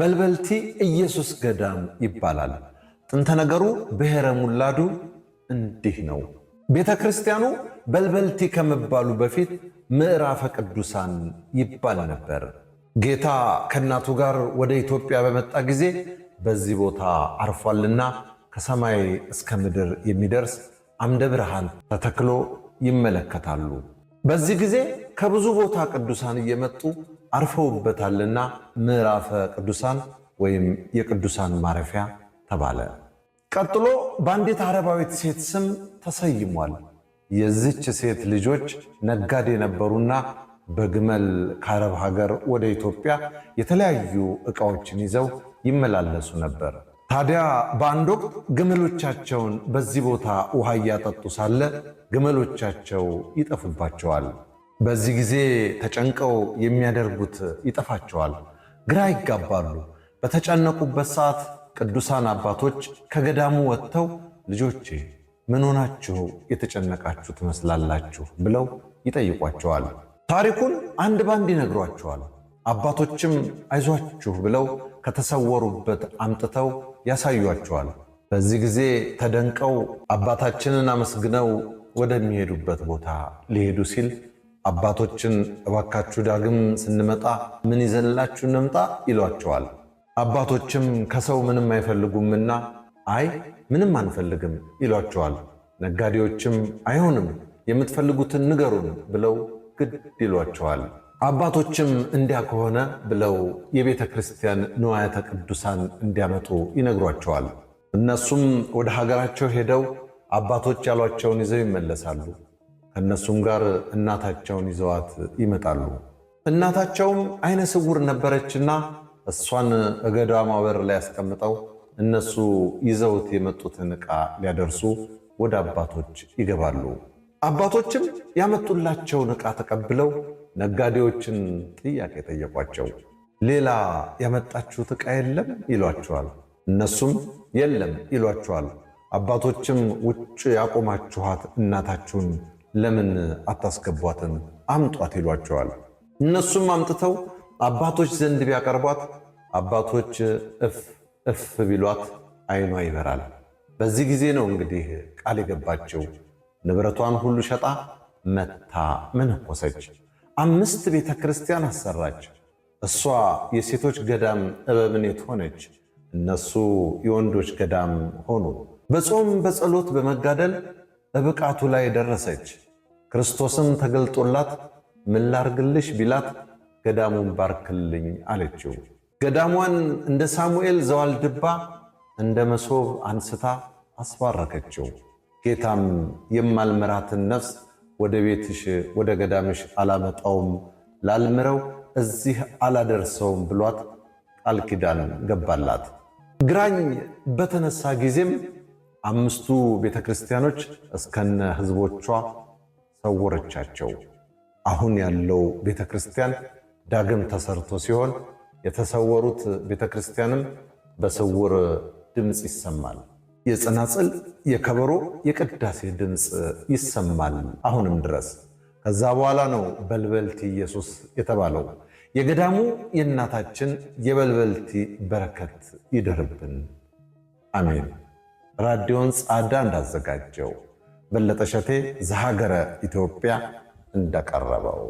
በልበልቲ ኢየሱስ ገዳም ይባላል። ጥንተ ነገሩ ብሔረ ሙላዱ እንዲህ ነው። ቤተ ክርስቲያኑ በልበልቲ ከመባሉ በፊት ምዕራፈ ቅዱሳን ይባል ነበር። ጌታ ከእናቱ ጋር ወደ ኢትዮጵያ በመጣ ጊዜ በዚህ ቦታ አርፏልና ከሰማይ እስከ ምድር የሚደርስ አምደ ብርሃን ተተክሎ ይመለከታሉ። በዚህ ጊዜ ከብዙ ቦታ ቅዱሳን እየመጡ አርፈውበታልና ምዕራፈ ቅዱሳን ወይም የቅዱሳን ማረፊያ ተባለ። ቀጥሎ በአንዲት አረባዊት ሴት ስም ተሰይሟል። የዚች ሴት ልጆች ነጋዴ ነበሩና በግመል ከአረብ ሀገር ወደ ኢትዮጵያ የተለያዩ ዕቃዎችን ይዘው ይመላለሱ ነበር። ታዲያ በአንድ ወቅት ግመሎቻቸውን በዚህ ቦታ ውሃ እያጠጡ ሳለ ግመሎቻቸው ይጠፉባቸዋል። በዚህ ጊዜ ተጨንቀው የሚያደርጉት ይጠፋቸዋል፣ ግራ ይጋባሉ። በተጨነቁበት ሰዓት ቅዱሳን አባቶች ከገዳሙ ወጥተው ልጆቼ ምን ሆናችሁ የተጨነቃችሁ ትመስላላችሁ ብለው ይጠይቋቸዋል። ታሪኩን አንድ ባንድ ይነግሯቸዋል። አባቶችም አይዟችሁ ብለው ከተሰወሩበት አምጥተው ያሳዩአቸዋል። በዚህ ጊዜ ተደንቀው አባታችንን አመስግነው ወደሚሄዱበት ቦታ ሊሄዱ ሲል አባቶችን እባካችሁ ዳግም ስንመጣ ምን ይዘንላችሁ እንምጣ ይሏቸዋል። አባቶችም ከሰው ምንም አይፈልጉምና አይ ምንም አንፈልግም ይሏቸዋል። ነጋዴዎችም አይሆንም የምትፈልጉትን ንገሩን ብለው ግድ ይሏቸዋል። አባቶችም እንዲያ ከሆነ ብለው የቤተ ክርስቲያን ንዋያተ ቅዱሳን እንዲያመጡ ይነግሯቸዋል። እነሱም ወደ ሀገራቸው ሄደው አባቶች ያሏቸውን ይዘው ይመለሳሉ። ከእነሱም ጋር እናታቸውን ይዘዋት ይመጣሉ። እናታቸውም አይነ ስውር ነበረችና እሷን እገዳሟ በር ላይ ያስቀምጠው እነሱ ይዘውት የመጡትን ዕቃ ሊያደርሱ ወደ አባቶች ይገባሉ። አባቶችም ያመጡላቸውን ዕቃ ተቀብለው ነጋዴዎችን ጥያቄ ጠየቋቸው። ሌላ ያመጣችሁት ዕቃ የለም ይሏቸዋል። እነሱም የለም ይሏቸዋል። አባቶችም ውጭ ያቆማችኋት እናታችሁን ለምን አታስገቧትም? አምጧት ይሏቸዋል። እነሱም አምጥተው አባቶች ዘንድ ቢያቀርቧት አባቶች እፍ ቢሏት ዓይኗ ይበራል። በዚህ ጊዜ ነው እንግዲህ ቃል የገባቸው። ንብረቷን ሁሉ ሸጣ መታ መነኮሰች። 5 ቤተ ክርስቲያን አሰራች። እሷ የሴቶች ገዳም እበብኔት ሆነች፣ እነሱ የወንዶች ገዳም ሆኑ። በጾም በጸሎት በመጋደል በብቃቱ ላይ ደረሰች። ክርስቶስም ተገልጦላት ምን ላርግልሽ ቢላት ገዳሙን ባርክልኝ አለችው። ገዳሟን እንደ ሳሙኤል ዘዋልድባ እንደ መሶብ አንስታ አስባረከችው። ጌታም የማልምራትን ነፍስ ወደ ቤትሽ ወደ ገዳምሽ አላመጣውም፣ ላልምረው እዚህ አላደርሰውም ብሏት ቃል ኪዳን ገባላት። ግራኝ በተነሳ ጊዜም 5ቱ ቤተ ክርስቲያኖች እስከነ ሕዝቦቿ ሰወረቻቸው። አሁን ያለው ቤተ ክርስቲያን ዳግም ተሰርቶ ሲሆን የተሰወሩት ቤተ ክርስቲያንም በስውር ድምፅ ይሰማል። የጸናጽል፣ የከበሮ፣ የቅዳሴ ድምፅ ይሰማል አሁንም ድረስ። ከዛ በኋላ ነው በልበልቲ ኢየሱስ የተባለው። የገዳሙ የእናታችን የበልበልቲ በረከት ይደርብን፣ አሜን። ራዲዮን ጻዳ እንዳዘጋጀው በለጠ ሸቴ ዘሀገረ ኢትዮጵያ እንደቀረበው